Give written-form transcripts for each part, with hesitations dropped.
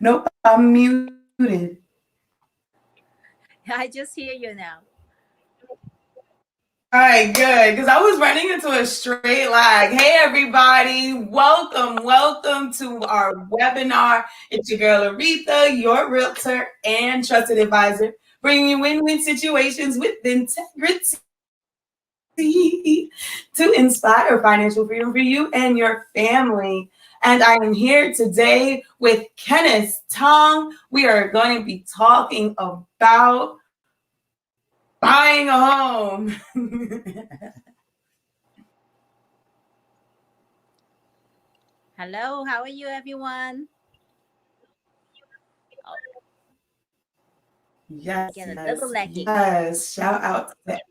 Nope, I'm muted. I just hear you now. All right, good. Because I was running into a straight lag. Hey, everybody. Welcome to our webinar. It's your girl, Aretha, your realtor and trusted advisor, bringing you win-win situations with integrity to inspire financial freedom for you and your family. And I am here today with Kennis Tong. We are going to be talking about buying a home. Hello, how are you, everyone? Oh, Yes, get a little yes, laggy. yes. Shout out to that.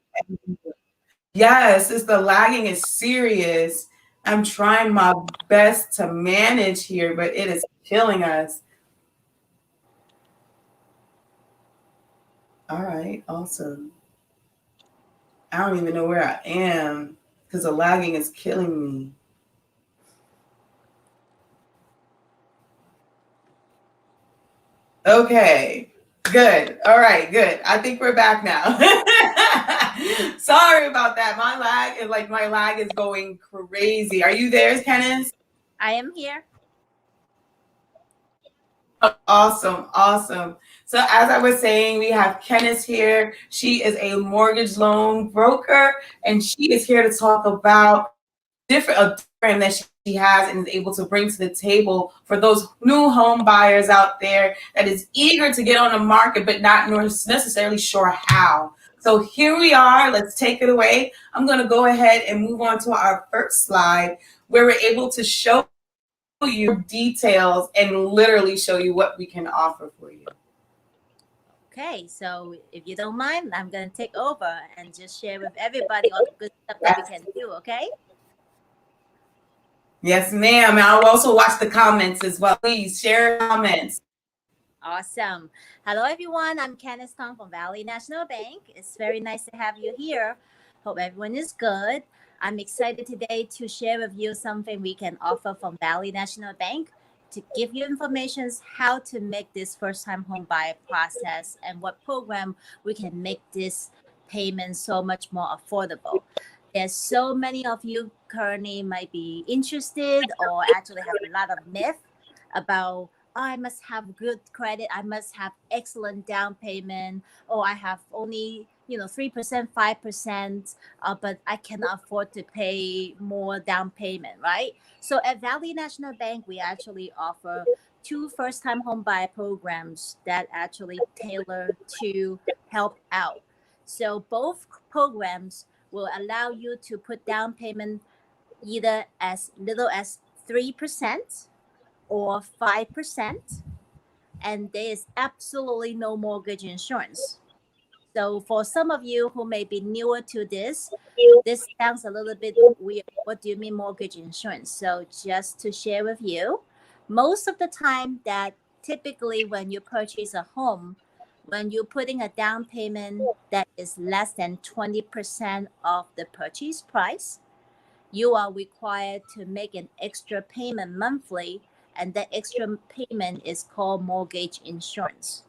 Yes, it's the lagging is serious. I'm trying my best to manage here, but it is killing us. All right, awesome. I don't even know where I am because the lagging is killing me. Okay, good. All right, good. I think we're back now. Sorry about that. My lag is going crazy. Are you there, Kenneth? I am here. Awesome, awesome. So as I was saying, we have Kennis here. She is a mortgage loan broker, and she is here to talk about a different that she has and is able to bring to the table for those new home buyers out there that is eager to get on the market but not necessarily sure how. So here we are. Let's take it away. I'm going to go ahead and move on to our first slide where we're able to show you details and literally show you what we can offer for you. Okay, so if you don't mind, I'm going to take over and just share with everybody all the good stuff that we can do, okay? Yes, ma'am. And I'll also watch the comments as well. Please share comments. Awesome. Hello, everyone. I'm Kennis Tong from Valley National Bank. It's very nice to have you here. Hope everyone is good. I'm excited today to share with you something we can offer from Valley National Bank to give you information how to make this first-time home buyer process and what program we can make this payment so much more affordable. There's so many of you currently might be interested or actually have a lot of myth about I must have good credit, I must have excellent down payment, or I have only 3%, 5%, but I cannot afford to pay more down payment, right? So at Valley National Bank, we actually offer two first-time home buyer programs that actually tailor to help out. So both programs will allow you to put down payment either as little as 3% or 5%, and there is absolutely no mortgage insurance. So, for some of you who may be newer to this sounds a little bit weird. What do you mean mortgage insurance? So, just to share with you, most of the time that typically when you purchase a home, when you're putting a down payment that is less than 20% of the purchase price, you are required to make an extra payment monthly, and that extra payment is called mortgage insurance.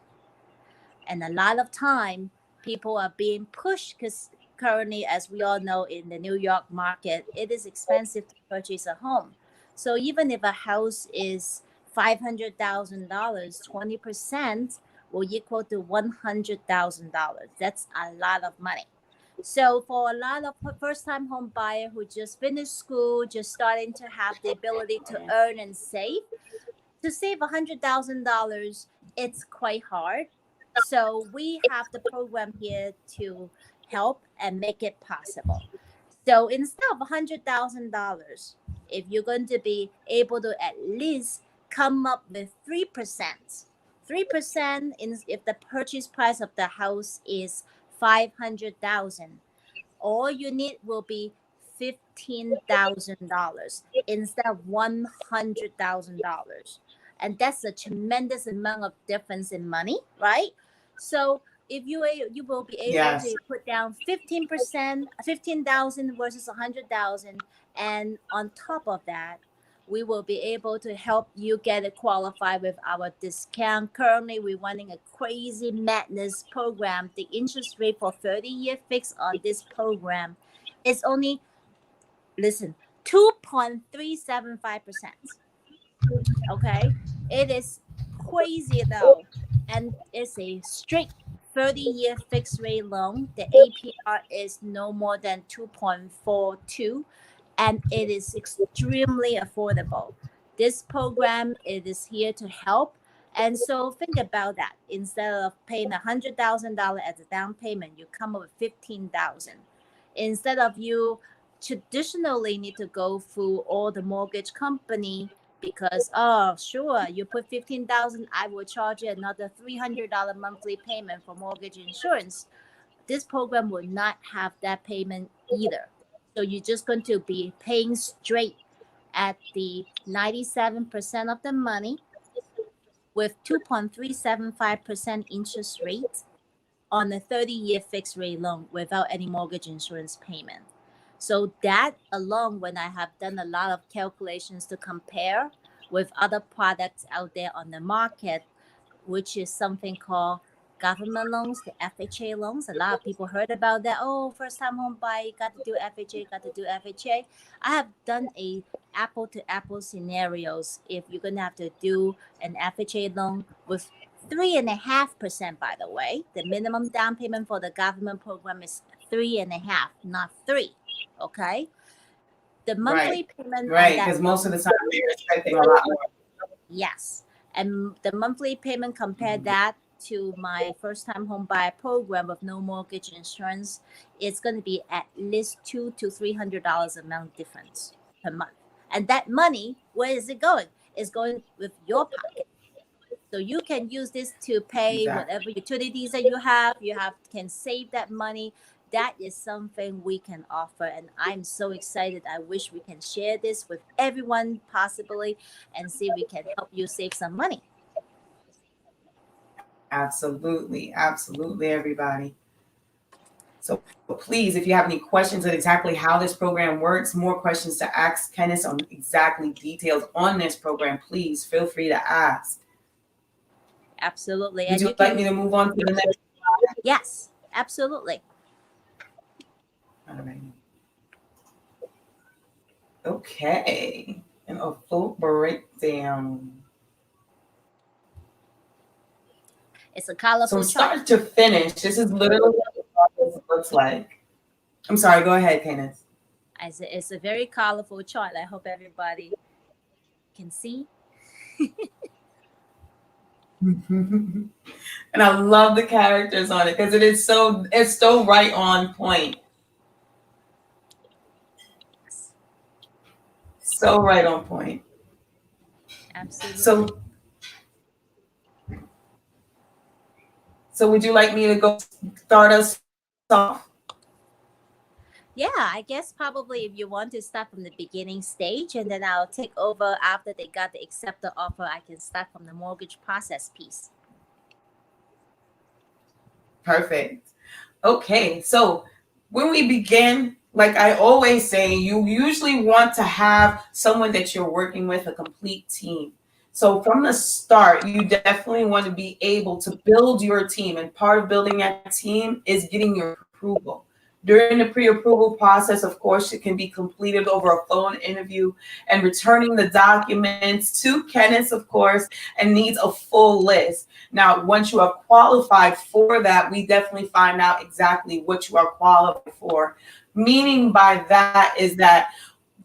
And a lot of time people are being pushed because currently, as we all know, in the New York market, it is expensive to purchase a home. So even if a house is $500,000, 20% will equal to $100,000. That's a lot of money. So for a lot of first-time home buyer who just finished school, just starting to have the ability to earn and save, to save $100,000, it's quite hard. So we have the program here to help and make it possible. So instead of $100,000, if you're going to be able to at least come up with 3%, 3% in if the purchase price of the house is 500,000, all you need will be $15,000 instead of $100,000, and that's a tremendous amount of difference in money, right? So if you will be able Yes. to put down 15%, 15,000 versus 100,000, and on top of that, we will be able to help you get it qualified with our discount. Currently, we're running a crazy madness program. The interest rate for 30-year fixed on this program is only, listen, 2.375%. Okay, it is crazy though, and it's a straight 30-year fixed rate loan. The APR is no more than 2.42, and it is extremely affordable. This program, it is here to help. And so think about that. Instead of paying $100,000 as a down payment, you come up with 15,000. Instead of you traditionally need to go through all the mortgage company, because oh sure, you put 15,000, I will charge you another $300 monthly payment for mortgage insurance. This program will not have that payment either. So you're just going to be paying straight at the 97% of the money with 2.375% interest rate on a 30-year fixed rate loan without any mortgage insurance payment. So that alone, when I have done a lot of calculations to compare with other products out there on the market, which is something called government loans, the FHA loans. A lot of people heard about that. Oh, first time home buyer, got to do FHA, got to do FHA. I have done a apple to apple scenarios. If you're going to have to do an FHA loan with 3.5%, by the way, the minimum down payment for the government program is 3.5, not 3. Okay. The monthly payment right, because most of the time they're expecting a lot more. Yes. And the monthly payment, compare that to my first time home buyer program with no mortgage insurance, it's going to be at least $200 to $300 amount difference per month. And that money, where is it going? It's going with your pocket. So you can use this to pay whatever utilities that you have. Can save that money. That is something we can offer, and I'm so excited. I wish we can share this with everyone possibly and see if we can help you save some money. Absolutely, absolutely, everybody. So please, if you have any questions on exactly how this program works, more questions to ask Kennis on exactly details on this program, please feel free to ask. Absolutely. Would you like me to move on to the next slide? Yes, absolutely. All right. Okay, and a full breakdown. It's a colorful chart. Start to finish, this is literally what the process looks like. I'm sorry, go ahead, Kennis. It's a very colorful chart. I hope everybody can see. And I love the characters on it because it's so right on point. So right on point. Absolutely. So would you like me to go start us off? Yeah, I guess probably if you want to start from the beginning stage, and then I'll take over after they got the accept the offer. I can start from the mortgage process piece. Perfect. Okay, so when we begin, like I always say, you usually want to have someone that you're working with, a complete team. So from the start, you definitely want to be able to build your team. And part of building that team is getting your approval. During the pre-approval process, of course, it can be completed over a phone interview and returning the documents to Kennis, of course, and needs a full list. Now, once you are qualified for that, we definitely find out exactly what you are qualified for. Meaning by that is that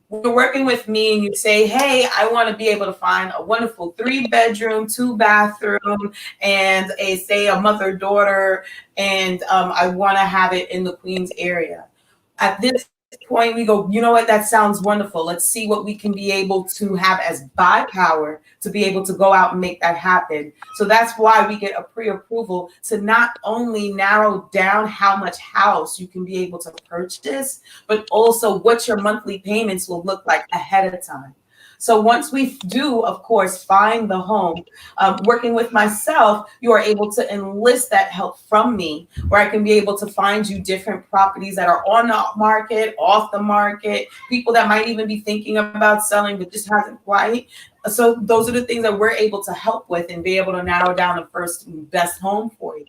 when you're working with me and you say, hey, I want to be able to find a wonderful 3-bedroom, 2-bathroom, and a mother-daughter, and I want to have it in the Queens area. At this point, we go, you know what, that sounds wonderful. Let's see what we can be able to have as buy power to be able to go out and make that happen. So that's why we get a pre-approval to not only narrow down how much house you can be able to purchase, but also what your monthly payments will look like ahead of time. So once we do, of course, find the home, working with myself, you are able to enlist that help from me, where I can be able to find you different properties that are on the market, off the market, people that might even be thinking about selling but just hasn't quite. So those are the things that we're able to help with and be able to narrow down the first best home for you.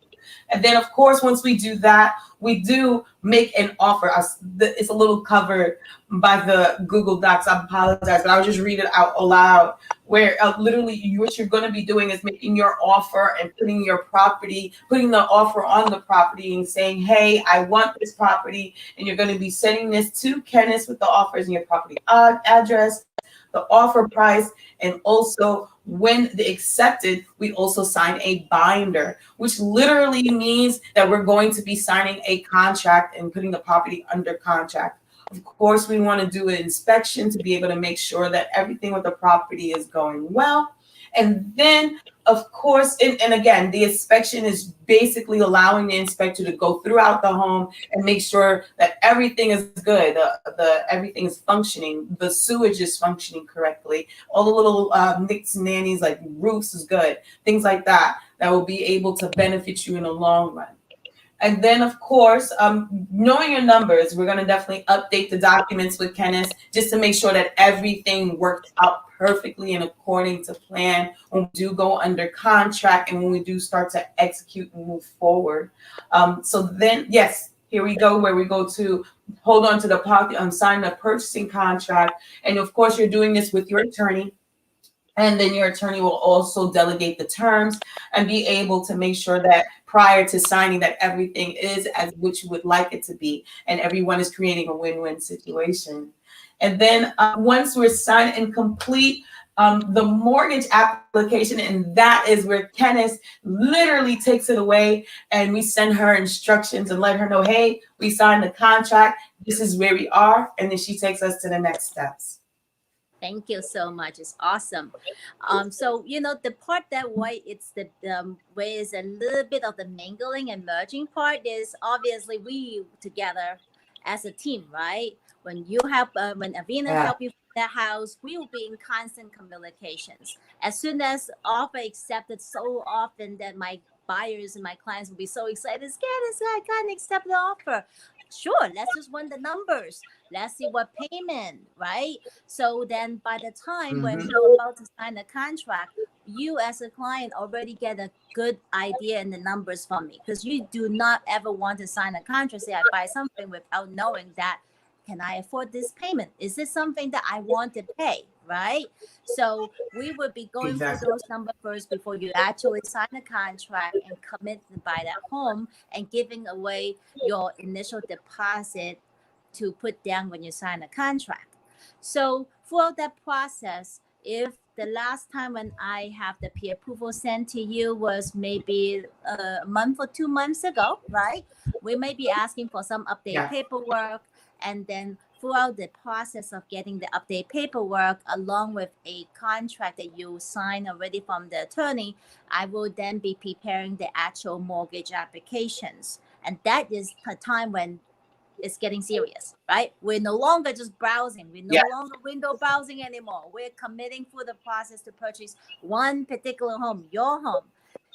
And then, of course, once we do that, we do make an offer. It's a little covered by the Google Docs. I apologize, but I'll just read it out aloud. Where literally what you're going to be doing is making your offer and putting the offer on the property and saying, hey, I want this property. And you're going to be sending this to Kennis with the offers and your property address, the offer price, and also when they accepted, we also sign a binder, which literally means that we're going to be signing a contract and putting the property under contract. Of course, we want to do an inspection to be able to make sure that everything with the property is going well. And then, of course, and again, the inspection is basically allowing the inspector to go throughout the home and make sure that everything is good, everything is functioning, the sewage is functioning correctly, all the little nicks and nannies like roofs is good, things like that, that will be able to benefit you in the long run. And then, of course, knowing your numbers, we're going to definitely update the documents with Kennis just to make sure that everything worked out perfectly and according to plan when we do go under contract and when we do start to execute and move forward. So then, yes, here we go, where we go to hold on to the property, sign the purchasing contract. And of course, you're doing this with your attorney. And then your attorney will also delegate the terms and be able to make sure that prior to signing that everything is as which you would like it to be. And everyone is creating a win-win situation. And then once we're signed and complete, the mortgage application, and that is where Kennis literally takes it away and we send her instructions and let her know, hey, we signed the contract. This is where we are. And then she takes us to the next steps. Thank you so much. It's awesome. So the part that why it's the way is a little bit of the mingling and merging part is obviously we together as a team, right? When you help, when Avina help you find that house, we will be in constant communications. As soon as offer accepted, so often that my buyers and my clients will be so excited. Candace, I can't accept the offer. Sure, let's just run the numbers. Let's see what payment, right? So then by the time when you're about to sign the contract, you as a client already get a good idea in the numbers from me, because you do not ever want to sign a contract, say I buy something without knowing that, can I afford this payment? Is this something that I want to pay, right? So we would be going through those numbers first before you actually sign a contract and commit to buy that home and giving away your initial deposit to put down when you sign a contract. So throughout that process, if the last time when I have the pre-approval sent to you was maybe a month or 2 months ago, right? We may be asking for some update paperwork, and then throughout the process of getting the update paperwork along with a contract that you sign already from the attorney, I will then be preparing the actual mortgage applications. And that is the time when it's getting serious, right? We're no longer just browsing. We're no longer window browsing anymore. We're committing for the process to purchase one particular home, your home.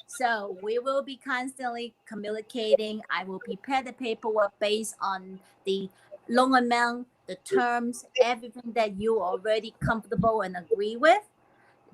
So we will be constantly communicating. I will prepare the paperwork based on the loan amount, the terms, everything that you already comfortable and agree with.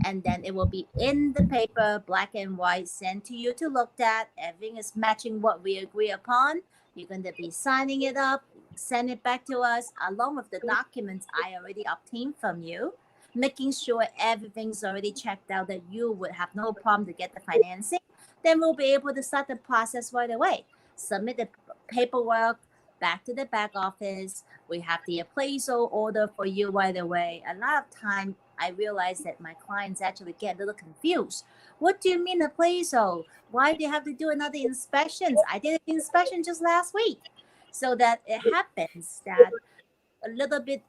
And then it will be in the paper, black and white, sent to you to look at. Everything is matching what we agree upon. You're going to be signing it up, send it back to us along with the documents I already obtained from you, making sure everything's already checked out, that you would have no problem to get the financing. Then we'll be able to start the process right away. Submit the paperwork back to the back office. We have the appraisal order for you right away. A lot of time I realize that my clients actually get a little confused. What do you mean appraisal? Why do you have to do another inspection? I did an inspection just last week. So that it happens that a little bit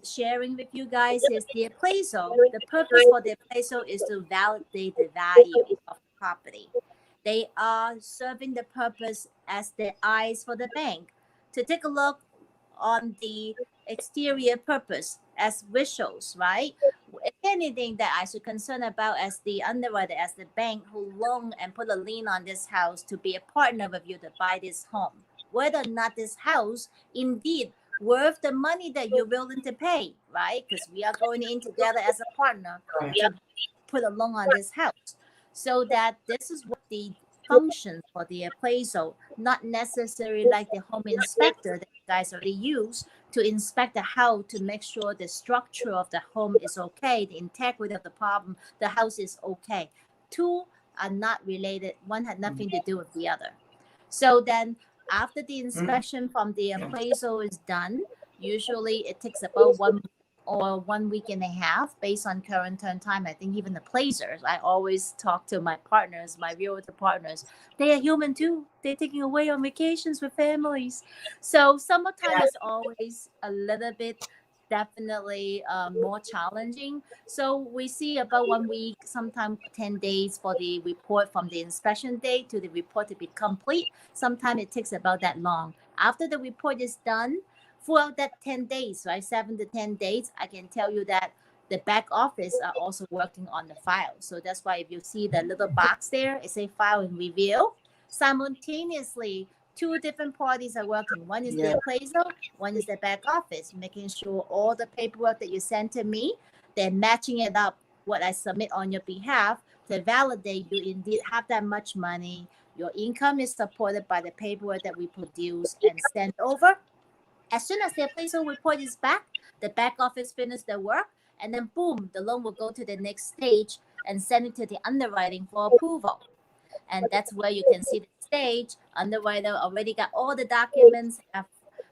sharing with you guys is the appraisal. The purpose for the appraisal is to validate the value of the property. They are serving the purpose as the eyes for the bank to take a look on the exterior purpose as visuals, right? if anything that I should concern about as the underwriter, as the bank who loan and put a lien on this house to be a partner with you to buy this home, whether or not this house indeed worth the money that you're willing to pay, right? Because we are going in together as a partner Right. to put a loan on this house. So that this is what the functions for the appraisal, not necessarily like the home inspector that you guys already use to inspect the house to make sure the structure of the home is okay, the integrity of the problem, the house is okay. Two are not related. One had nothing to do with the other. So then after the inspection from the appraisal is done, usually it takes about 1 week or 1 week and a half based on current turn time. I think even the appraisers, I always talk to my partners, my realtor partners. They are human too. They're taking away on vacations with families. So summertime is always a little bit definitely more challenging. So we see about 1 week, sometimes 10 days for the report from the inspection date to the report to be complete. Sometimes it takes about that long. After the report is done, throughout that 10 days, right, 7 to 10 days, I can tell you that the back office are also working on the file. So that's why if you see the little box there, it says file and review. Simultaneously, two different parties are working. One is the appraisal, one is the back office, making sure all the paperwork that you send to me, they're matching it up what I submit on your behalf to validate you indeed have that much money. Your income is supported by the paperwork that we produce and send over. As soon as the appraisal report is back, the back office finishes their work, and then boom, the loan will go to the next stage and send it to the underwriting for approval. And that's where you can see the stage. Underwriter already got all the documents. Have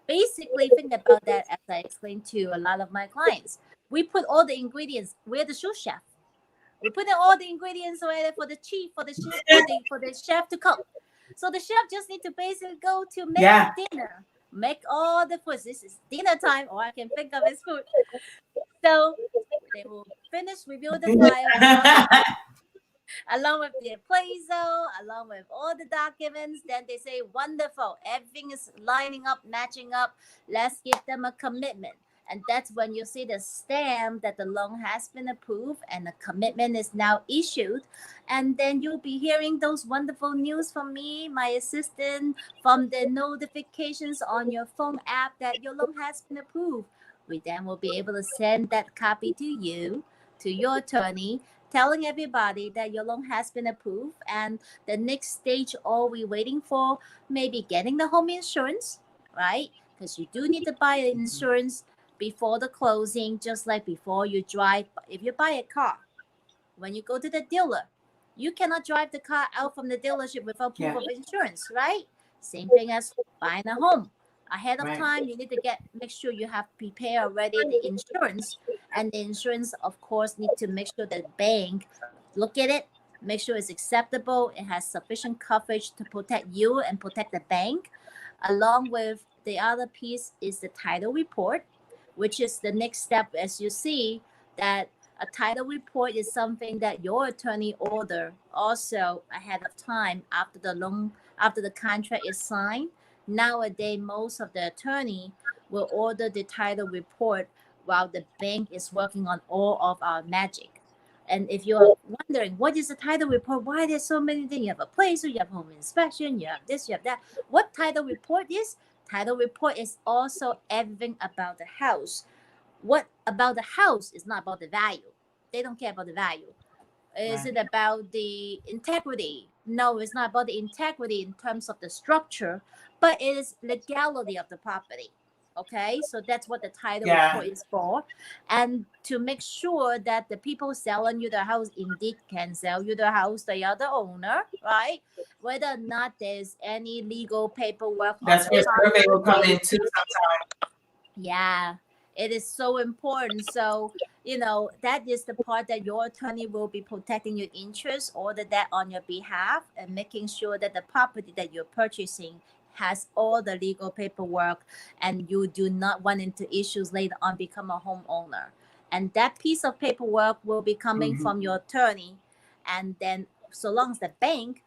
basically think about that as I explained to a lot of my clients. We put all the ingredients. We're the sous chef. We put in all the ingredients right for the chief, for the chef to cook. So the chef just need to basically go to make the dinner, make all the food. This is dinner time, or I can think of as food. So they will finish review the file along with the appraisal, along with all the documents. Then they say, wonderful, everything is lining up, matching up. Let's give them a commitment. And that's when you see the stamp that the loan has been approved and the commitment is now issued. And then you'll be hearing those wonderful news from me, my assistant, from the notifications on your phone app that your loan has been approved. We then will be able to send that copy to you, to your attorney, telling everybody that your loan has been approved. And the next stage, all we're waiting for, maybe getting the home insurance, right? Because you do need to buy an insurance before the closing, just like before you drive. If you buy a car, when you go to the dealer, you cannot drive the car out from the dealership without proof of insurance, right? Same thing as buying a home. Ahead of time, you need to make sure you have prepared already the insurance, and the insurance, of course, need to make sure that the bank look at it, make sure it's acceptable, it has sufficient coverage to protect you and protect the bank. Along with the other piece is the title report, which is the next step. As you see, that a title report is something that your attorney order also ahead of time after the loan, after the contract is signed. Nowadays, most of the attorney will order the title report while the bank is working on all of our magic. And if you're wondering what is the title report, why there's so many things, you have appraisal, you have home inspection, you have this, you have that. What title report is? Title report is also everything about the house. What about the house is not about the value. They don't care about the value. Is it about the integrity? No, it's not about the integrity in terms of the structure, but it is legality of the property. Okay, so that's what the title report is for. And to make sure that the people selling you the house indeed can sell you the house, they are the owner, right? Whether or not there's any legal paperwork on That's the where survey will come property. in too sometimes. Yeah, it is so important. So, that is the part that your attorney will be protecting your interests, order that on your behalf, and making sure that the property that you're purchasing has all the legal paperwork and you do not run into issues later on become a homeowner. And that piece of paperwork will be coming from your attorney. And then, so long as the bank,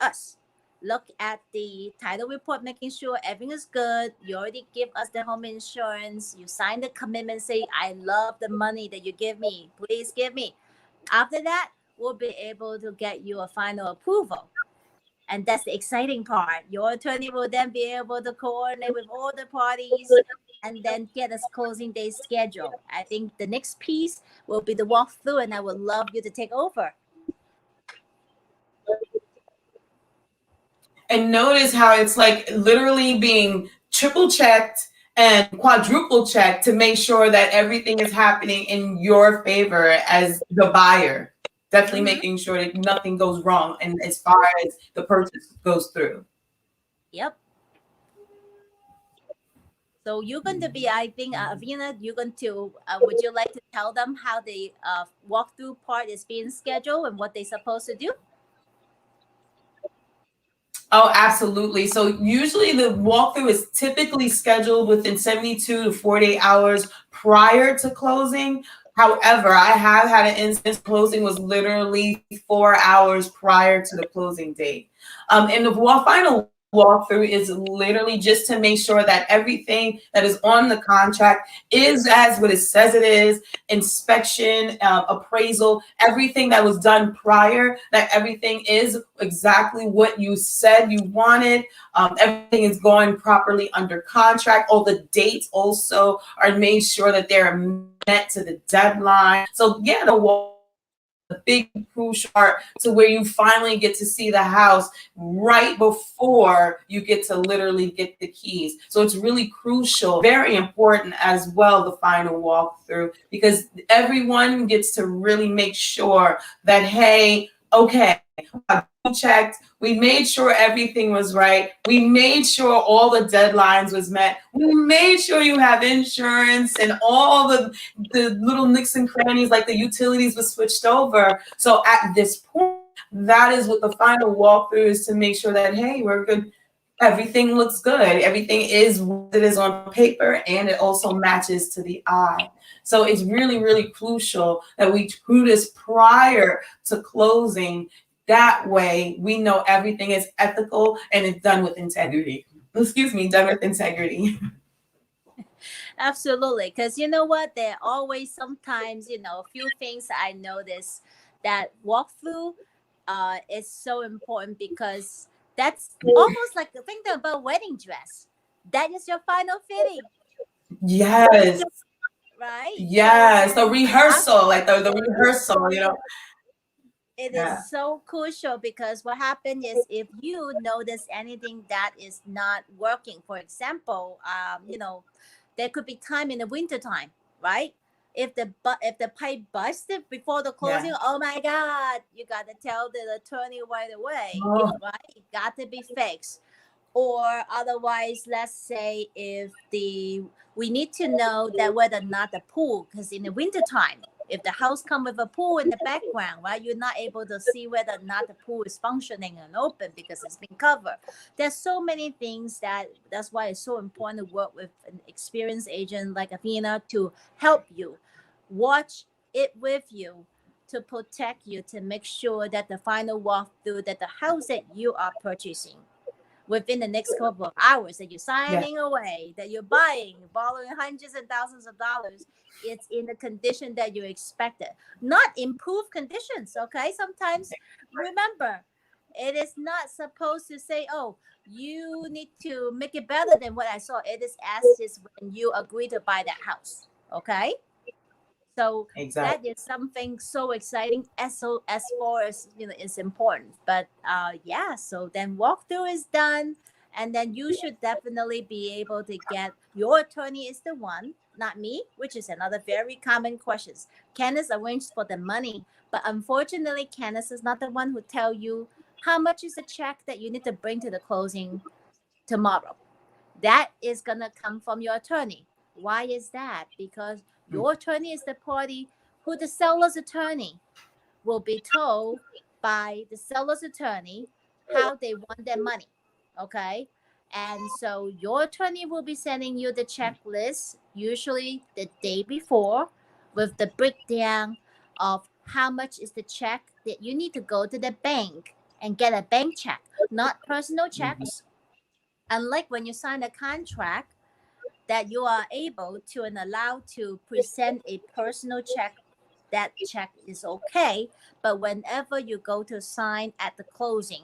us, look at the title report, making sure everything is good. You already give us the home insurance. You sign the commitment, say, I love the money that you give me. Please give me. After that, we'll be able to get you a final approval. And that's the exciting part. Your attorney will then be able to coordinate with all the parties and then get us closing day schedule. I think the next piece will be the walkthrough, and I would love you to take over. And notice how it's like literally being triple checked and quadruple checked to make sure that everything is happening in your favor as the buyer. Definitely Mm-hmm. making sure that nothing goes wrong and as far as the purchase goes through. Yep. So you're going to be, I think, Avina, you're going to, would you like to tell them how the walkthrough part is being scheduled and what they're supposed to do? Oh, absolutely. So usually the walkthrough is typically scheduled within 72 to 48 hours prior to closing. However, I have had an instance closing was literally 4 hours prior to the closing date. And the final walkthrough is literally just to make sure that everything that is on the contract is as what it says it is, inspection, appraisal, everything that was done prior, that everything is exactly what you said you wanted. Everything is going properly under contract. All the dates also are made sure that they're met to the deadline. So yeah, the big crucial part to where you finally get to see the house right before you get to literally get the keys. So it's really crucial, very important as well, the final walkthrough, because everyone gets to really make sure that, hey, okay, checked. We made sure everything was right. We made sure all the deadlines was met. We made sure you have insurance and all the little nicks and crannies like the utilities was switched over. So at this point, that is what the final walkthrough is to make sure that, hey, we're good. Everything looks good. Everything is what it is on paper, and it also matches to the eye. So it's really, really crucial that we do this prior to closing. That way, we know everything is ethical and it's done with integrity. Excuse me, done with integrity. Absolutely. Because you know what? There are always sometimes, a few things I notice that walkthrough is so important because that's almost like the thing about wedding dress. That is your final fitting, Yes. right? So Yes. The rehearsal, like the rehearsal. it is Yeah. so crucial because what happened is if you notice anything that is not working, for example, there could be time in the winter time, right? If the pipe busted before the closing, Yeah. oh my God, you gotta tell the attorney right away, Oh, right? It got to be fixed. Or otherwise, let's say if we need to know that whether or not the pool, because in the wintertime, if the house come with a pool in the background, right, you're not able to see whether or not the pool is functioning and open because it's been covered. There's so many things that's why it's so important to work with an experienced agent like Athena to help you watch it with you, to protect you, to make sure that the final walkthrough, that the house that you are purchasing within the next couple of hours, that you're yeah. signing away, that you're buying, borrowing hundreds and thousands of dollars, it's in the condition that you expected, not improved conditions. Okay, sometimes remember, it is not supposed to say, oh, you need to make it better than what I saw. It is as is when you agree to buy that house. Okay, so that Exactly. is something so exciting as far as it's important. But yeah, so then walkthrough is done, and then you should definitely be able to get your attorney is the one, not me, which is another very common questions. Candace arranged for the money, but unfortunately Candace is not the one who tell you how much is the check that you need to bring to the closing tomorrow. That is going to come from your attorney. Why is that? Because your attorney is the party who the seller's attorney will be told by the seller's attorney how they want their money. Okay. And so your attorney will be sending you the checklist usually the day before with the breakdown of how much is the check that you need to go to the bank and get a bank check. not personal Mhm. checks. Unlike when you sign a contract, that you are able to and allowed to present a personal check, that check is okay. But whenever you go to sign at the closing,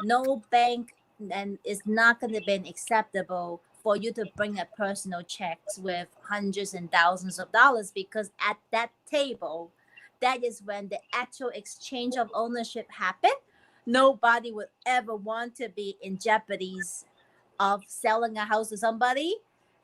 no bank and is not going to be acceptable for you to bring a personal checks with hundreds and thousands of dollars, because at that table, that is when the actual exchange of ownership happen. Nobody would ever want to be in jeopardies of selling a house to somebody,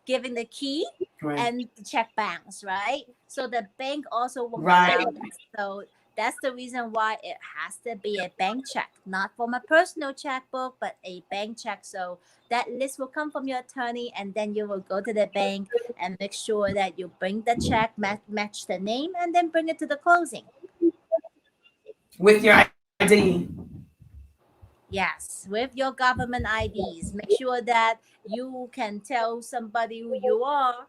giving the key, Right. and the check bounce, right? So the bank also won't Right. allow that. So that's the reason why it has to be a bank check, not from a personal checkbook, but a bank check. So that list will come from your attorney, and then you will go to the bank and make sure that you bring the check, match the name, and then bring it to the closing. With your ID. Yes, with your government IDs. Make sure that you can tell somebody who you are,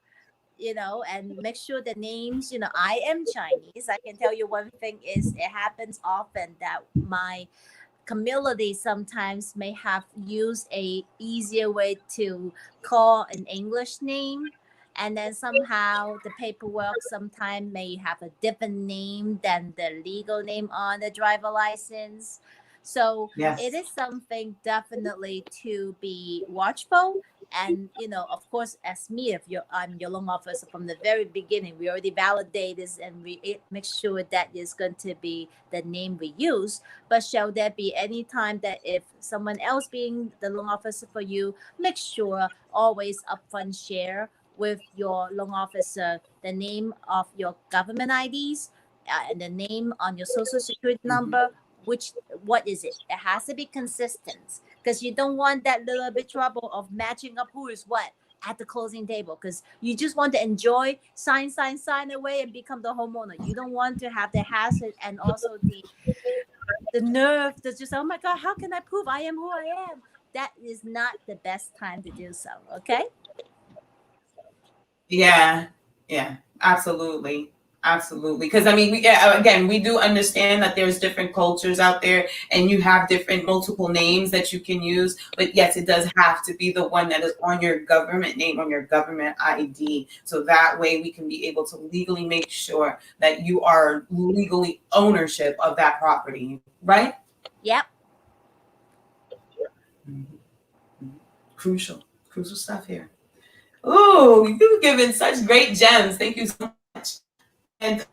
and make sure the names, I am Chinese. I can tell you one thing is it happens often that my community sometimes may have used a easier way to call an English name, and then somehow the paperwork sometimes may have a different name than the legal name on the driver license. So it Yes. is something definitely to be watchful. And of course, as me, if I'm your loan officer from the very beginning, we already validate this, and make sure that is going to be the name we use. But shall there be any time that if someone else being the loan officer for you, make sure always upfront share with your loan officer the name of your government IDs, and the name on your social security Mhm. number. Which what is it? It has to be consistent, because you don't want that little bit trouble of matching up who is what at the closing table, because you just want to enjoy, sign away, and become the homeowner. You don't want to have the hassle and also the nerve to just, oh my god, how can I prove I am who I am? That is not the best time to do so. Okay. Yeah, yeah, absolutely. Absolutely. Because I mean, yeah, again, we do understand that there's different cultures out there and you have different multiple names that you can use. But yes, it does have to be the one that is on your government name, on your government ID. So that way we can be able to legally make sure that you are legally ownership of that property, right? Yep. Mhm. Mhm. Crucial, crucial stuff here. Ooh, you've given such great gems. Thank you so much. And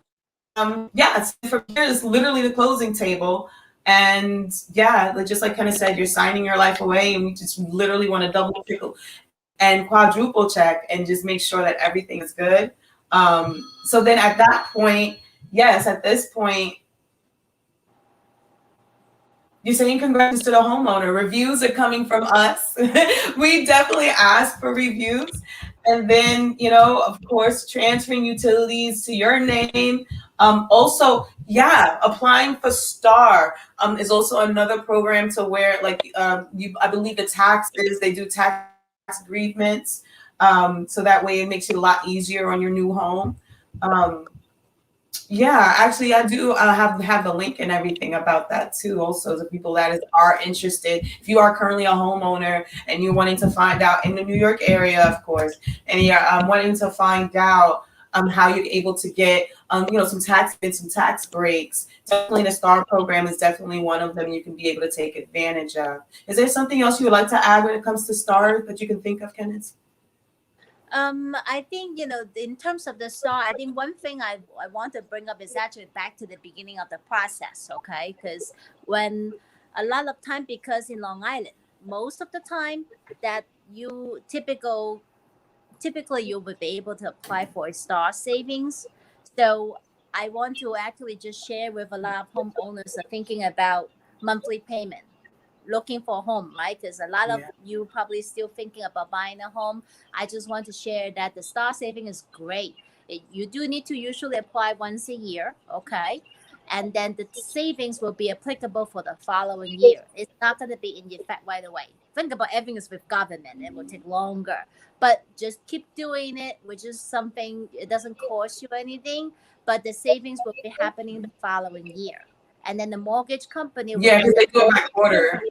yeah, from here is literally the closing table. And yeah, just like kind of said, you're signing your life away, and we just literally want to double, triple, and quadruple check and just make sure that everything is good. So then at that point, yes, at this point, you're saying congratulations to the homeowner. Reviews are coming from us. We definitely ask for reviews. And then, of course, transferring utilities to your name. Also, yeah, applying for STAR is also another program to where, like, I believe the taxes, they do tax agreements. So that way it makes it a lot easier on your new home. Um, yeah, actually, I do have the link and everything about that too. Also, the people that are interested, if you are currently a homeowner and you're wanting to find out in the New York area, of course, and you're wanting to find out how you're able to get some tax bids, some tax breaks. Definitely, the STAR program is definitely one of them. You can be able to take advantage of. Is there something else you would like to add when it comes to STAR that you can think of, Kenneth? I think, in terms of the star, I think one thing I want to bring up is actually back to the beginning of the process, okay? Because when a lot of time, because in Long Island, most of the time that you typically you would be able to apply for a star savings. So I want to actually just share with a lot of homeowners are thinking about monthly payment, looking for a home, right? Because a lot of Yeah. you probably still thinking about buying a home. I just want to share that the star saving is great. You do need to usually apply once a year, okay? And then the savings will be applicable for the following year. It's not going to be in effect right away. Think about everything is with government; it will take longer. But just keep doing it, which is something it doesn't cost you anything. But the savings will be happening the following year, and then the mortgage company will Yeah, because give they do it by quarter.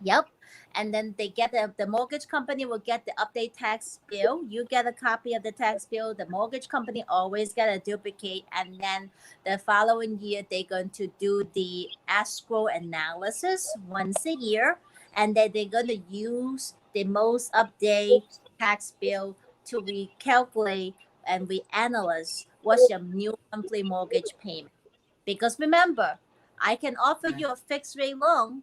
Yep. And then they get the mortgage company will get the update tax bill. You get a copy of the tax bill. The mortgage company always get a duplicate. And then the following year, they're going to do the escrow analysis once a year. And then they're going to use the most update tax bill to recalculate and reanalyze what's your new monthly mortgage payment. Because remember, I can offer you a fixed rate loan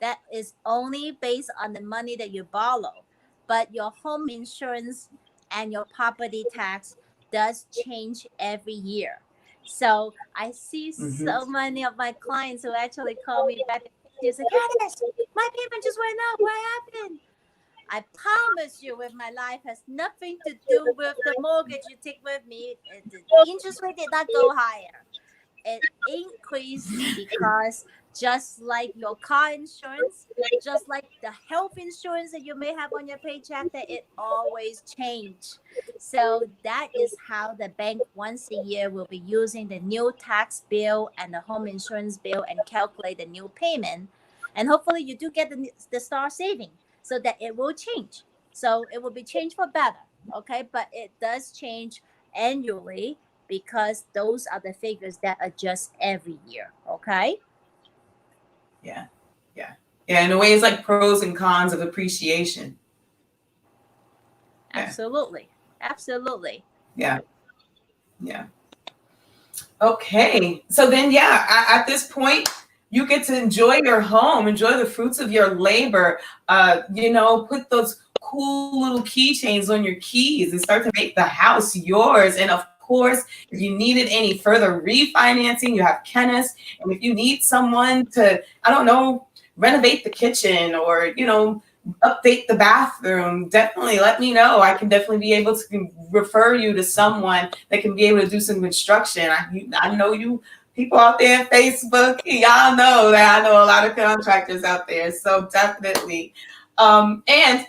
that is only based on the money that you borrow. But your home insurance and your property tax does change every year. So I see Mm-hmm. so many of my clients who actually call me back and say, Candace, my payment just went up. What happened? I promise you, with my life has nothing to do with the mortgage you take with me. The interest rate did not go higher, it increased because just like your car insurance, just like the health insurance that you may have on your paycheck, that it always change. So that is how the bank once a year will be using the new tax bill and the home insurance bill and calculate the new payment. And hopefully you do get the star saving so that it will change. So it will be changed for better. Okay. But it does change annually because those are the figures that adjust every year. Okay. Yeah. Yeah. Yeah. In a way, it's like pros and cons of appreciation. Yeah. Absolutely. Absolutely. Yeah. Yeah. Okay. So then, yeah, at this point, you get to enjoy your home, enjoy the fruits of your labor. Put those cool little keychains on your keys and start to make the house yours. And of course, if you needed any further refinancing, you have Kennis. And if you need someone to, I don't know, renovate the kitchen or, update the bathroom, definitely let me know. I can definitely be able to refer you to someone that can be able to do some construction. I know you people out there on Facebook, y'all know that I know a lot of contractors out there. So definitely. And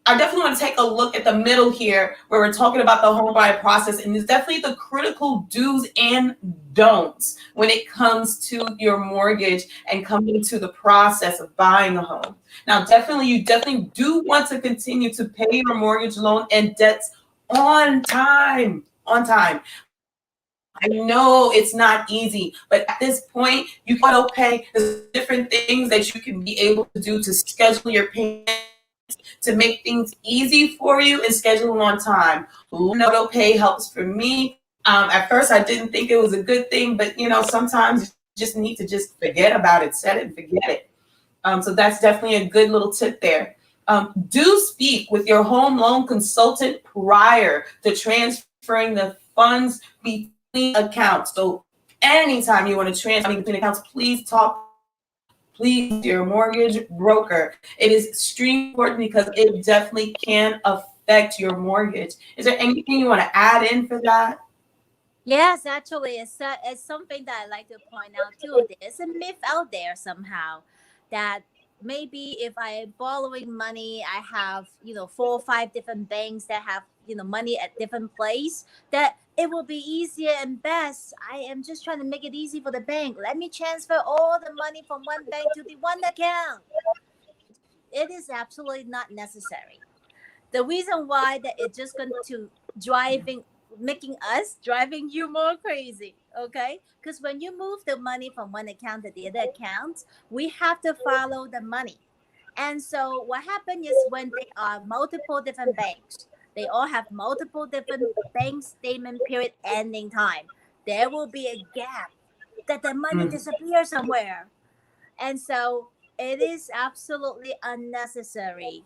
I definitely want to take a look at the middle here where we're talking about the home buyer process, and it's definitely the critical do's and don'ts when it comes to your mortgage and coming to the process of buying a home. Now, you definitely do want to continue to pay your mortgage loan and debts on time. On time. I know it's not easy, but at this point, you can auto pay. There's different things that you can be able to do to schedule your payments to make things easy for you and schedule on time. Auto pay helps for me. At first, I didn't think it was a good thing, but sometimes you just need to just forget about it, set it and forget it. So that's definitely a good little tip there. Do speak with your home loan consultant prior to transferring the funds between accounts. So anytime you want to transfer between accounts, please your mortgage broker. It is extremely important because it definitely can affect your mortgage. Is there anything you want to add in for that? Yes, actually, it's something that I like to point out too. There's a myth out there somehow that maybe if I am borrowing money, I have 4 or 5 different banks that have money at different place. That it will be easier and best. I am just trying to make it easy for the bank. Let me transfer all the money from one bank to the one account. It is absolutely not necessary. The reason why that it's just going to driving driving you more crazy. Okay, because when you move the money from one account to the other account, we have to follow the money. And so what happened is when they are multiple different banks, they all have multiple different bank statement period ending time, there will be a gap that the money Mm. disappears somewhere. And so it is absolutely unnecessary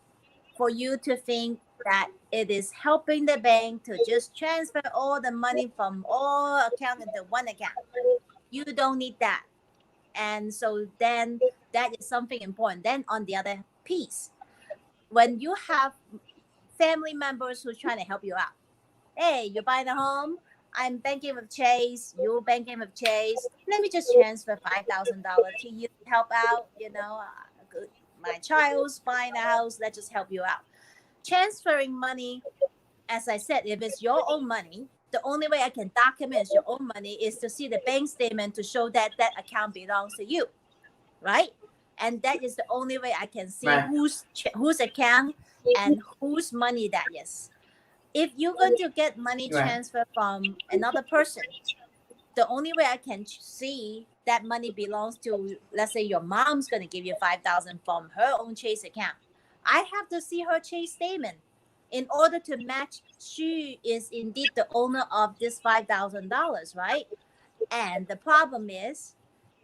for you to think that it is helping the bank to just transfer all the money from all account into one account. You don't need that. And so then that is something important. Then on the other piece, when you have family members who's trying to help you out, hey, you're buying a home, I'm banking with Chase, you're banking with Chase, let me just transfer $5,000 to you to help out, my child's buying a house, let's just help you out. Transferring money, as I said, if it's your own money, the only way I can document it's your own money is to see the bank statement to show that that account belongs to you, right? and that is the only way I can see Right. whose account and whose money that is. If you're going to get money Right. transfer from another person, the only way I can see that money belongs to, let's say your mom's going to give you 5,000 from her own Chase account. I have to see her Chase statement in order to match she is indeed the owner of this $5,000, right? And the problem is,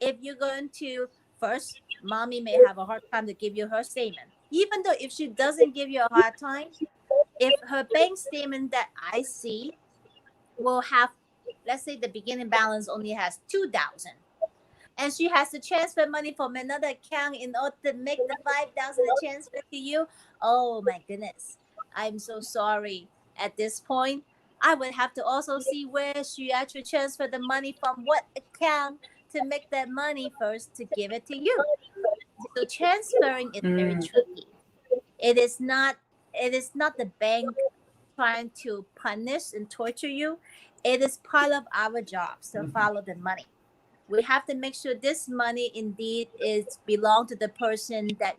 if you're going to first, mommy may have a hard time to give you her statement. Even though if she doesn't give you a hard time, if her bank statement that I see will have, let's say the beginning balance only has 2,000, and she has to transfer money from another account in order to make the 5,000 transfer to you. Oh my goodness, I'm so sorry. At this point, I would have to also see where she actually transferred the money from, what account, to make that money first to give it to you. So transferring is very Mm. tricky. It is not. It is not the bank trying to punish and torture you. It is part of our jobs to follow the money. We have to make sure this money indeed is belong to the person that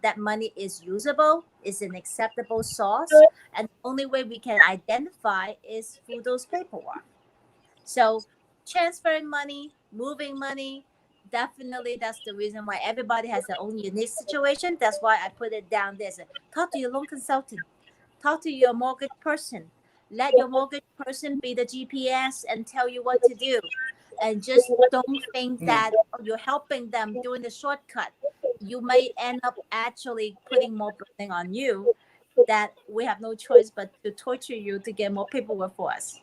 that money is usable, is an acceptable source, and the only way we can identify is through those paperwork. So transferring money, moving money, definitely that's the reason why everybody has their own unique situation. That's why I put it down there. So talk to your loan consultant, talk to your mortgage person. Let your mortgage person be the GPS and tell you what to do. And just don't think Yeah. that you're helping them doing the shortcut. You may end up actually putting more burden on you, that we have no choice but to torture you to get more paperwork for us.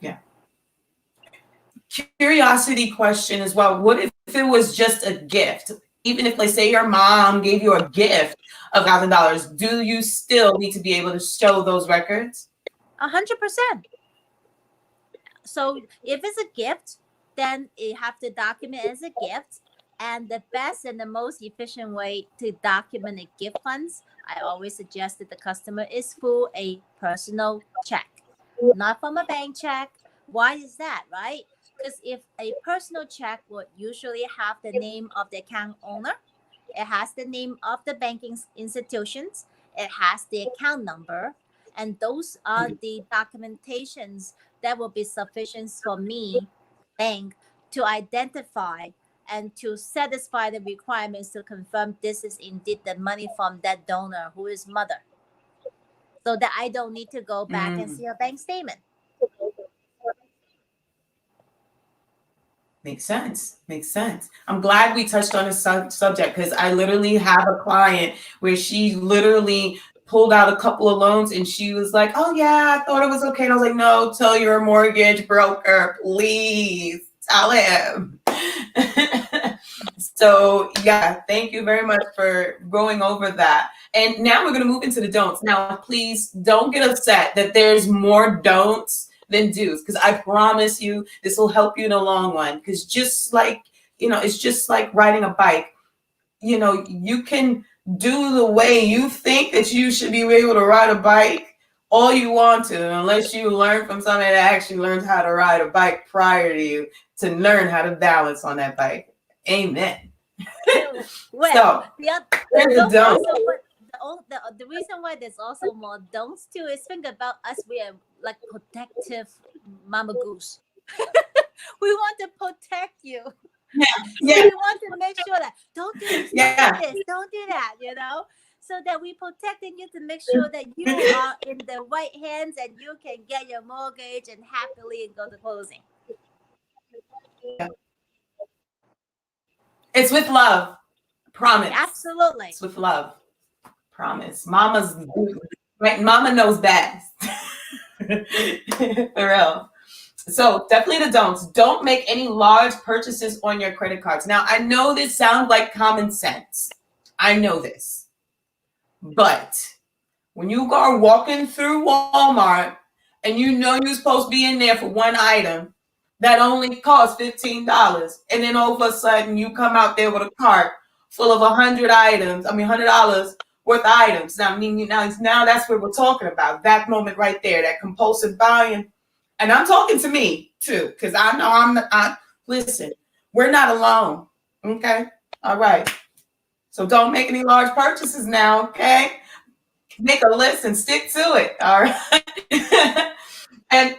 Yeah. Curiosity question as well. What if it was just a gift? Even if, like, say your mom gave you a gift of $1,000, do you still need to be able to show those records? 100%. So if it's a gift, then you have to document as a gift. And the best and the most efficient way to document a gift funds, I always suggest that the customer is through a personal check, not from a bank check. Why is that, right? Because if a personal check would usually have the name of the account owner, it has the name of the banking institutions, it has the account number, and those are the documentations that will be sufficient for me, bank, to identify and to satisfy the requirements to confirm this is indeed the money from that donor who is mother, so that I don't need to go back and see a bank statement. Makes sense. Makes sense. I'm glad we touched on this subject, because I literally have a client where she literally pulled out a couple of loans and she was like, "Oh yeah, I thought it was okay." And I was like, "No, tell your mortgage broker, please tell him." So yeah, thank you very much for going over that. And now we're going to move into the don'ts. Now, please don't get upset that there's more don'ts than do's, because I promise you this will help you in the long run. Because just like, it's just like riding a bike. You can do the way you think that you should be able to ride a bike all you want to, unless you learn from somebody that actually learns how to ride a bike prior to you, to learn how to balance on that bike. Amen. Well, So there's the don't. the reason why there's also more don'ts too is, think about us. We are like protective mama goose. We want to protect you. Yeah. So Yeah. we want to make sure that don't do this, Yeah. don't do this, don't do that, so that we protecting you to make sure that you are in the right hands and you can get your mortgage and happily go to closing. It's with love. Promise. Absolutely. It's with love. Promise. Mama knows best. For real. So definitely the don'ts. Don't make any large purchases on your credit cards. Now, I know this sounds like common sense. I know this. But when you go walking through Walmart and you're supposed to be in there for one item that only costs $15, and then all of a sudden you come out there with a cart full of $100 worth of items. Now that's what we're talking about. That moment right there, that compulsive buying. And I'm talking to me too, because I know listen, We're not alone. Okay. All right. So don't make any large purchases now. Okay. Make a list and stick to it. All right. And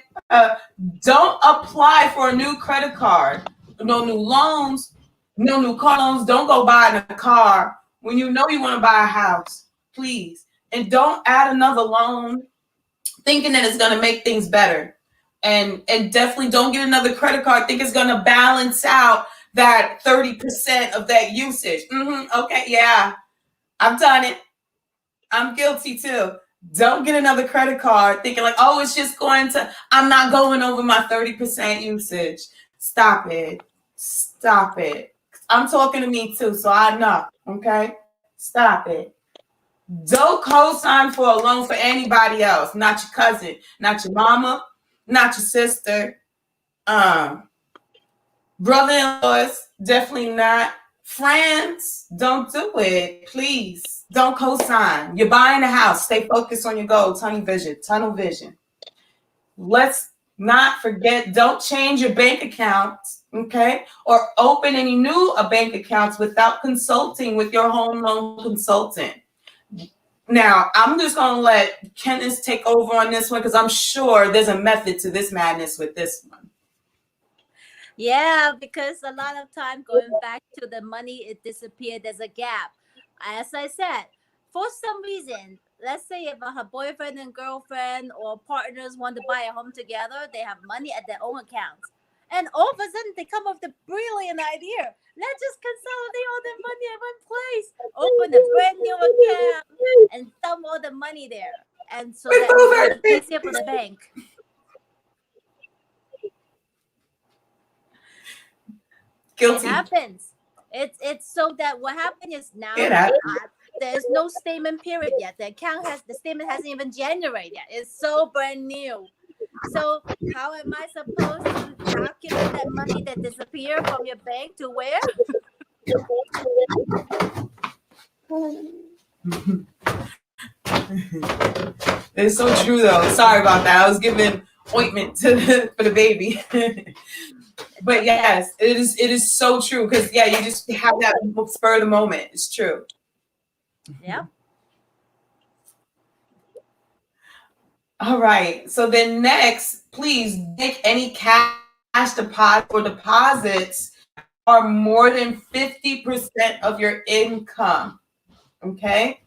don't apply for a new credit card. No new loans. No new car loans. Don't go buying a car when you know you want to buy a house. Please. And don't add another loan thinking that it's going to make things better. And definitely don't get another credit card think it's going to balance out that 30% of that usage. Okay, yeah, I've done it. I'm guilty too. Don't get another credit card thinking like, oh, it's just going to, I'm not going over my 30% usage. Stop it. Stop it. I'm talking to me too, so I know. Okay? Stop it. Don't co-sign for a loan for anybody else, not your cousin, not your mama, not your sister, brother-in-laws, definitely not. Friends, don't do it, please. Don't co-sign. You're buying a house. Stay focused on your goal. Tunnel vision. Let's not forget, don't change your bank accounts, okay? Or open any new bank accounts without consulting with your home loan consultant. Now, I'm just going to let Kennis take over on this one because I'm sure there's a method to this madness with this one. Yeah, because a lot of time going back to the money, it disappeared. There's a gap. As I said, for some reason, let's say if a boyfriend and girlfriend or partners want to buy a home together, they have money at their own accounts. And all of a sudden, they come up with the brilliant idea. Let's just consolidate all the money in one place. Open a brand new account and dump all the money there. And so that it's easier for the bank. Guilty. It happens. It's so that what happened is now there's no statement period yet. The statement hasn't even generated yet. It's so brand new. So how am I supposed to calculate that money that disappeared from your bank to where? It's so true though. Sorry about that. I was giving ointment for the baby. But yes, it is so true because yeah, you just have that spur of the moment. It's true. Yeah. All right. So then next, please make any cash deposit or deposits are more than 50% of your income. Okay.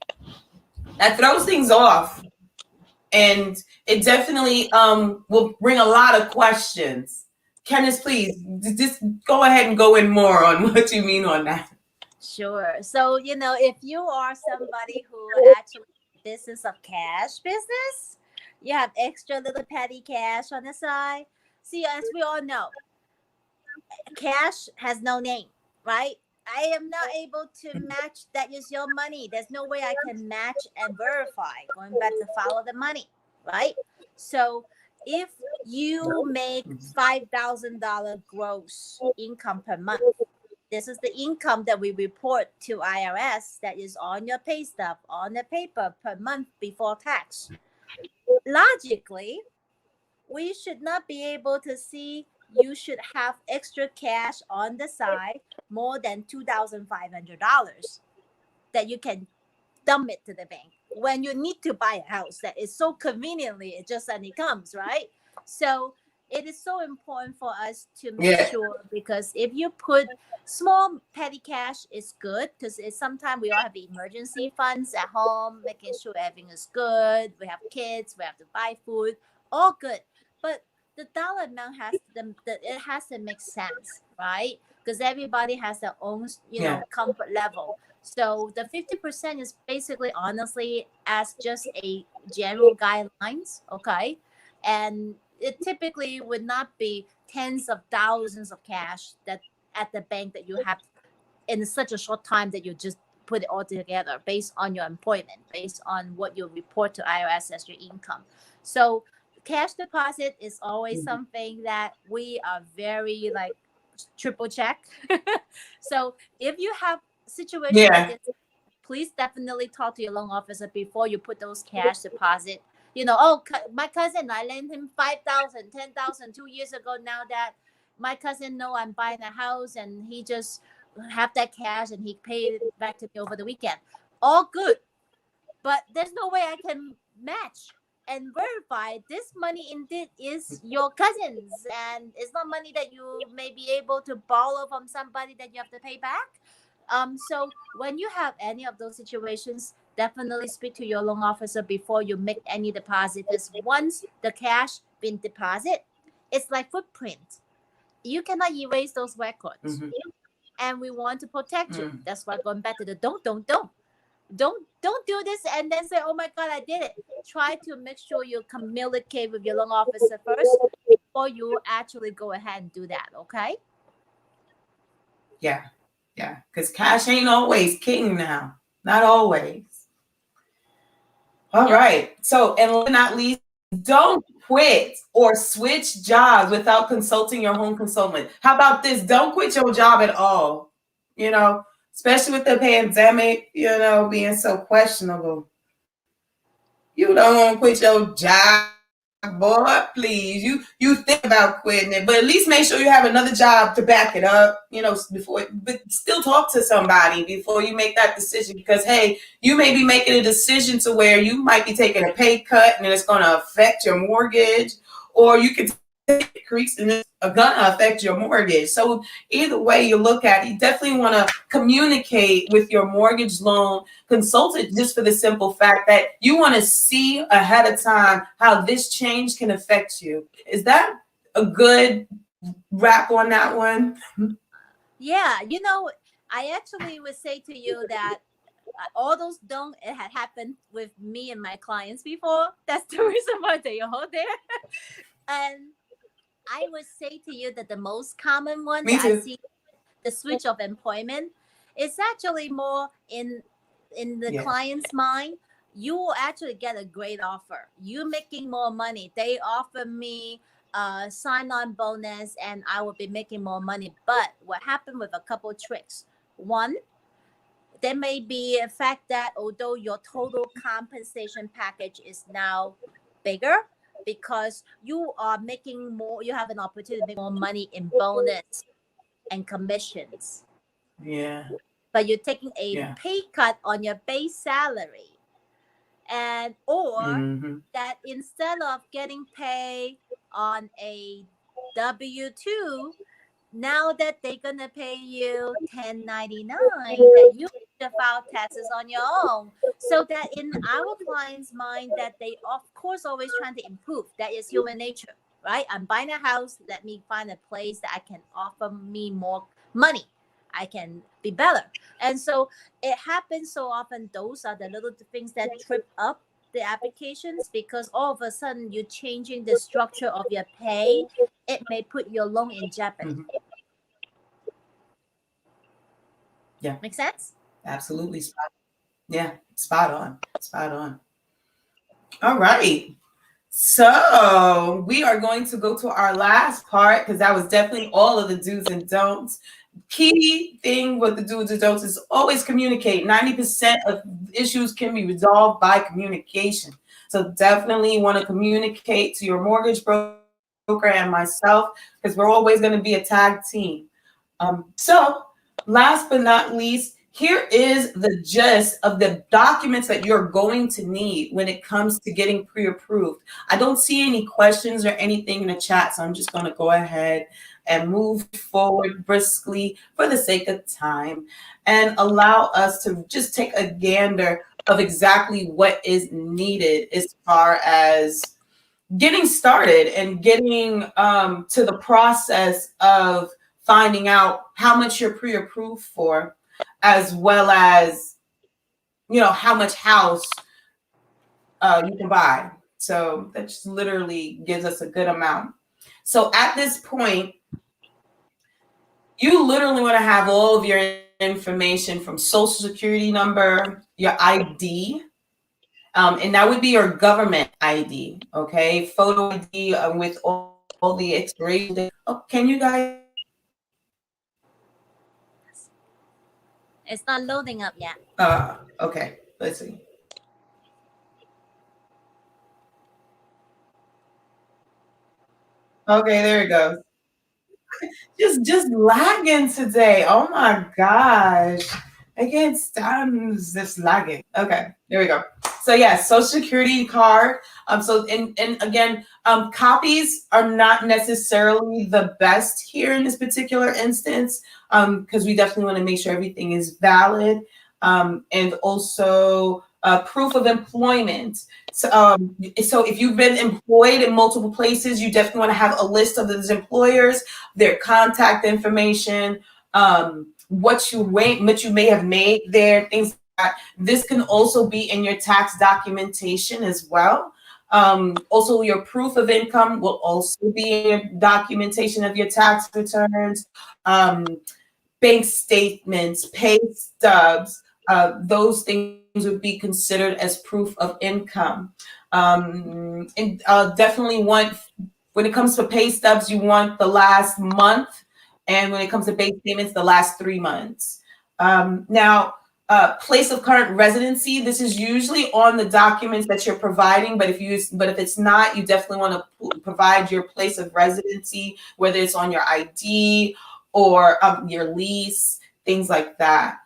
That throws things off. And it definitely will bring a lot of questions. Kennis, please just go ahead and go in more on what you mean on that. Sure. So, if you are somebody who actually business of cash business, you have extra little petty cash on the side. See, as we all know, cash has no name, right? I am not able to match that is your money. There's no way I can match and verify. Going back to follow the money, right? So if you make $5,000 gross income per month, this is the income that we report to IRS that is on your pay stub, on the paper per month before tax. Logically, we should not be able to see you should have extra cash on the side more than $2,500 that you can dump it to the bank when you need to buy a house that is so conveniently it just suddenly comes, right? So it is so important for us to make sure, because if you put small petty cash is good because sometimes we all have emergency funds at home, making sure everything is good. We have kids, we have to buy food, all good. But the dollar amount it has to make sense, right? Because everybody has their own, comfort level. So the 50% is basically, honestly, as just a general guidelines, okay? And it typically would not be tens of thousands of cash that at the bank that you have in such a short time that you just put it all together based on your employment, based on what you report to IRS as your income. So cash deposit is always something that we are very triple check. So if you have situation like this, please definitely talk to your loan officer before you put those cash deposit. My cousin, I lent him 5,000, 10,000 2 years ago. Now that my cousin know I'm buying a house and he just have that cash and he paid it back to me over the weekend. All good. But there's no way I can match and verify this money indeed is your cousin's, and it's not money that you may be able to borrow from somebody that you have to pay back. So when you have any of those situations, definitely speak to your loan officer before you make any deposit. Because once the cash been deposited, it's like footprint. You cannot erase those records, and we want to protect you. That's why going back to the don't do this and then say, oh my god, I did it. Try to make sure you communicate with your loan officer first before you actually go ahead and do that. Okay. Yeah. Because cash ain't always king now. Not always. All right. So, and not least, don't quit or switch jobs without consulting your home consultant. How about this? Don't quit your job at all. Especially with the pandemic, being so questionable. You don't want to quit your job, boy, please. You think about quitting it, but at least make sure you have another job to back it up, but still talk to somebody before you make that decision, because hey, you may be making a decision to where you might be taking a pay cut and it's going to affect your mortgage, or you can increase and it's going to affect your mortgage. So either way you look at it, you definitely want to communicate with your mortgage loan consultant, just for the simple fact that you want to see ahead of time how this change can affect you. Is that a good wrap on that one? Yeah, I actually would say to you that all those don't it had happened with me and my clients before. That's the reason why they are there. And I would say to you that the most common one Me that I too. see, the switch of employment, is actually more in the client's mind. You will actually get a great offer. You making more money. They offer me a sign-on bonus, and I will be making more money. But what happened with a couple tricks? One, there may be a fact that although your total compensation package is now bigger, because you are making more, you have an opportunity to make more money in bonus and commissions. Yeah. But you're taking a pay cut on your base salary. And or that instead of getting paid on a W-2, now that they're gonna pay you 1099, that you have to file taxes on your own. So that in our clients' mind, that they of course always trying to improve. That is human nature, right? I'm buying a house, let me find a place that I can offer me more money. I can be better. And so it happens so often. Those are the little things that trip up the applications, because all of a sudden you're changing the structure of your pay. It may put your loan in jeopardy. Yeah. Make sense? Absolutely. Spot on. All right. So we are going to go to our last part, because that was definitely all of the do's and don'ts. Key thing with the do's and don'ts is always communicate. 90% of issues can be resolved by communication. So definitely want to communicate to your mortgage broker and myself, because we're always going to be a tag team. So last but not least, here is the gist of the documents that you're going to need when it comes to getting pre-approved. I don't see any questions or anything in the chat, so I'm just going to go ahead and move forward briskly for the sake of time, and allow us to just take a gander of exactly what is needed as far as getting started and getting to the process of finding out how much you're pre-approved for, as well as how much house you can buy. So that just literally gives us a good amount. So at this point, you literally want to have all of your information, from social security number, your ID, and that would be your government ID, okay? Photo ID with all the expiration date. Oh, can you guys? It's not loading up yet. Okay, let's see. Okay, there it goes. just lagging today. Oh my gosh. I can't stand this lagging. Okay, there we go. So yeah, social security card. So and again, copies are not necessarily the best here in this particular instance. Because we definitely want to make sure everything is valid. And also proof of employment. So if you've been employed in multiple places, you definitely want to have a list of those employers, their contact information, what you may have made there, things like that. This can also be in your tax documentation as well. Also, your proof of income will also be in your documentation of your tax returns. Bank statements, pay stubs, those things would be considered as proof of income. And definitely when it comes to pay stubs, you want the last month. And when it comes to bank statements, the last 3 months. Now, place of current residency, this is usually on the documents that you're providing, but if it's not, you definitely want to provide your place of residency, whether it's on your ID or your lease, things like that.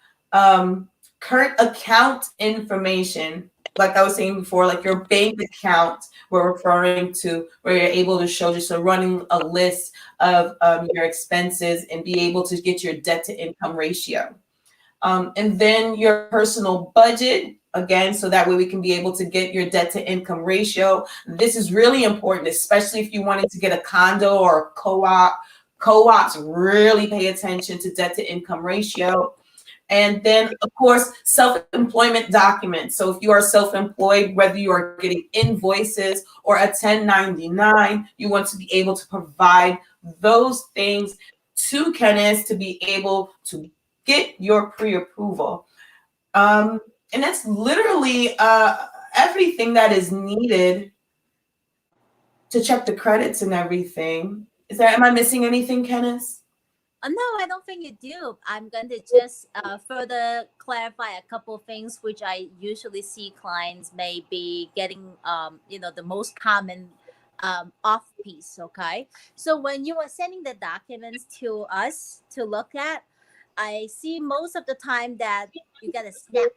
Current account information, like I was saying before, like your bank account, we're referring to where you're able to show just running a list of your expenses and be able to get your debt to income ratio. And then your personal budget, again, so that way we can be able to get your debt to income ratio. This is really important, especially if you wanted to get a condo or a co-op. Co-ops really pay attention to debt to income ratio. And then, of course, self-employment documents. So if you are self-employed, whether you are getting invoices or a 1099, you want to be able to provide those things to Kennis to be able to get your pre-approval. And that's literally everything that is needed to check the credits and everything. Am I missing anything, Kennis? No, I don't think you do. I'm going to just further clarify a couple of things which I usually see clients may be getting, the most common off piece. Okay. So when you are sending the documents to us to look at, I see most of the time that you get a snap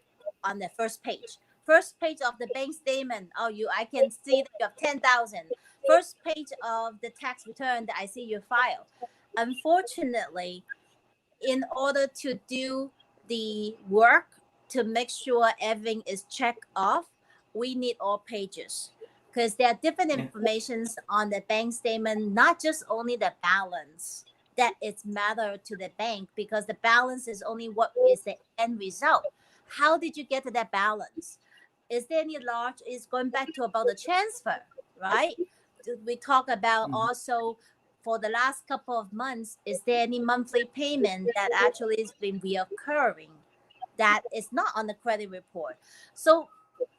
on the first page. First page of the bank statement. Oh, I can see that you have 10,000. First page of the tax return that I see you file. Unfortunately, in order to do the work to make sure everything is checked off, we need all pages because there are different informations on the bank statement, not just only the balance that it's matter to the bank, because the balance is only what is the end result. How did you get to that balance? Is there any large? Is going back to about the transfer, right? We talk about also for the last couple of months, is there any monthly payment that actually has been reoccurring that is not on the credit report? So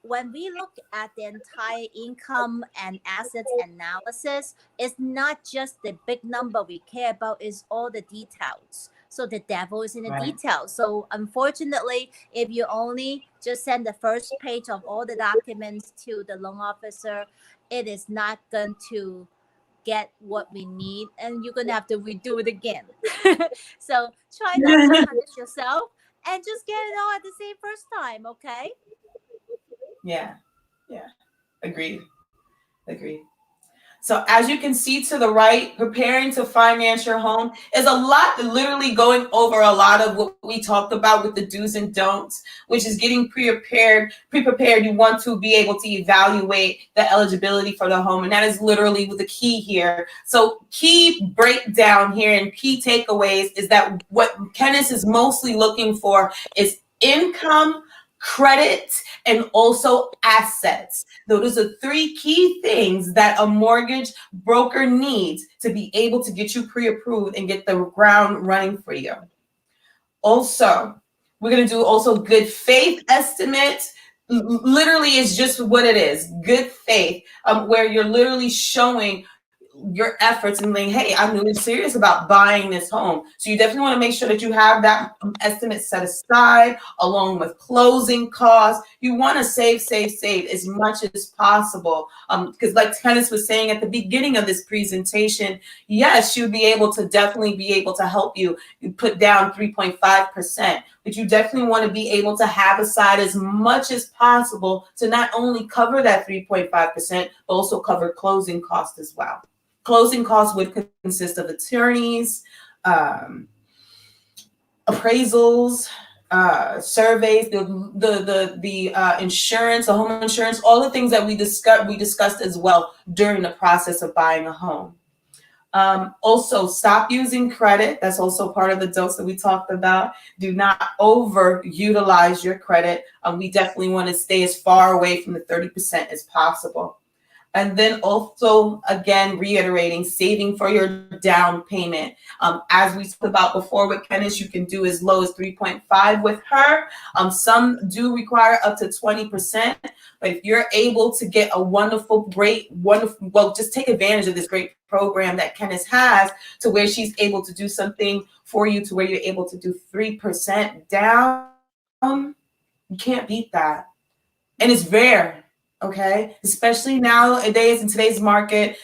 when we look at the entire income and assets analysis, it's not just the big number we care about, it's all the details. So the devil is in the details. So unfortunately, if you only just send the first page of all the documents to the loan officer, it is not going to get what we need, and you're going to have to redo it again. So try not to punish yourself and just get it all at the same first time, okay? Yeah. Agreed. So as you can see to the right, preparing to finance your home is a lot, literally going over a lot of what we talked about with the do's and don'ts, which is getting pre-prepared. You want to be able to evaluate the eligibility for the home. And that is literally the key here. So key breakdown here and key takeaways is that what Kennis is mostly looking for is income, credit, and also assets. Those are 3 key things that a mortgage broker needs to be able to get you pre-approved and get the ground running for you. Also, we're going to do also good faith estimate. Literally is just what it is, good faith, where you're literally showing your efforts and saying, hey, I'm really serious about buying this home. So you definitely want to make sure that you have that estimate set aside along with closing costs. You want to save as much as possible. Because like Kennis was saying at the beginning of this presentation, yes, you'll be able to definitely be able to help you put down 3.5%. But you definitely want to be able to have aside as much as possible to not only cover that 3.5%, but also cover closing costs as well. Closing costs would consist of attorneys, appraisals, surveys, the insurance, the home insurance, all the things that we discussed as well during the process of buying a home. Also, stop using credit. That's also part of the dose that we talked about. Do not overutilize your credit. We definitely want to stay as far away from the 30% as possible. And then also, again, reiterating, saving for your down payment. As we talked about before with Kennis, you can do as low as 3.5 with her. Some do require up to 20%. But if you're able to get a wonderful, well, just take advantage of this great program that Kennis has to where she's able to do something for you to where you're able to do 3% down. You can't beat that. And it's rare. Okay, especially nowadays in today's market,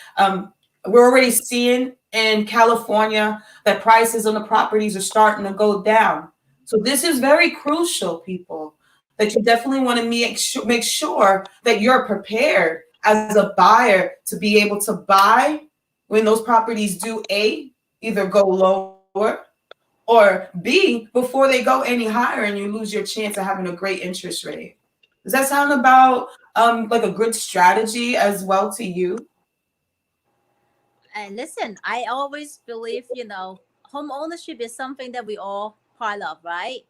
we're already seeing in California that prices on the properties are starting to go down. So this is very crucial, people, that you definitely want to make sure that you're prepared as a buyer to be able to buy when those properties do either go lower or B, before they go any higher and you lose your chance of having a great interest rate. Does that sound about like a good strategy as well to you? And listen, I always believe, home ownership is something that we all part of, right?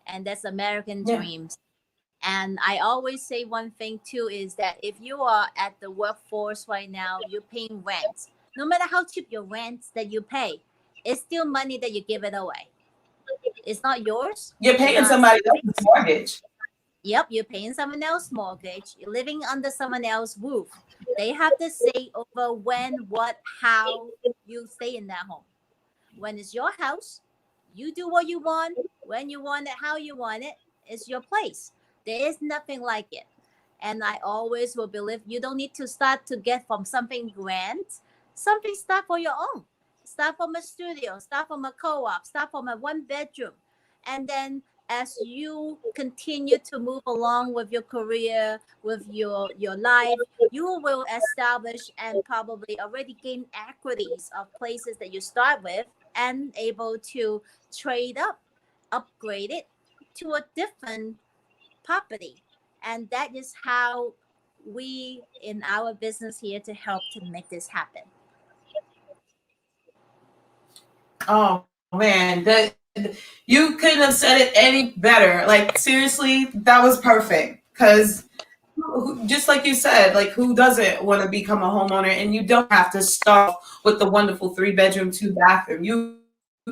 And that's American Yeah. dreams. And I always say one thing too is that if you are at the workforce right now, you're paying rent. No matter how cheap your rent that you pay, it's still money that you give it away. It's not yours. You're It's paying not. somebody else's mortgage. Yep, you're paying someone else's mortgage. You're living under someone else's roof. They have to say over when, what, how you stay in that home. When it's your house, you do what you want, when you want it, how you want it. It's your place. There is nothing like it. And I always will believe you don't need to start to get from something grand. Something start for your own. Start from a studio, start from a co-op, start from a one bedroom. And then as you continue to move along with your career, with your life, you will establish and probably already gain equities of places that you start with and able to trade up, upgrade it to a different property. And that is how we in our business here to help to make this happen. Oh man, you couldn't have said it any better. Like seriously, that was perfect. Because just like you said, like who doesn't want to become a homeowner? And you don't have to start with the wonderful 3-bedroom, 2-bathroom.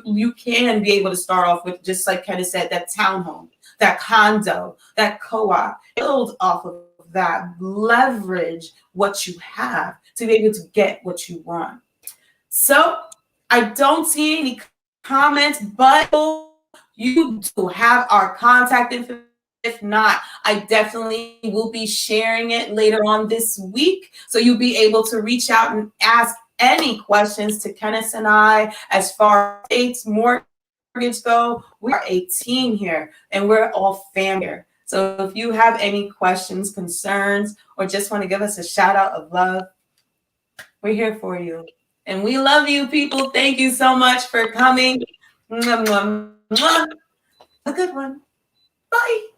You can be able to start off with, just like Kenny said, that townhome, that condo, that co-op. Build off of that, leverage what you have to be able to get what you want. So I don't see any comments, but you do have our contact information. If not, I definitely will be sharing it later on this week. So you'll be able to reach out and ask any questions to Kenneth and I as far as states mortgage go. We are a team here and we're all family here. So if you have any questions, concerns, or just want to give us a shout out of love, we're here for you. And we love you, people. Thank you so much for coming. Mwah, mwah, mwah. A good one. Bye.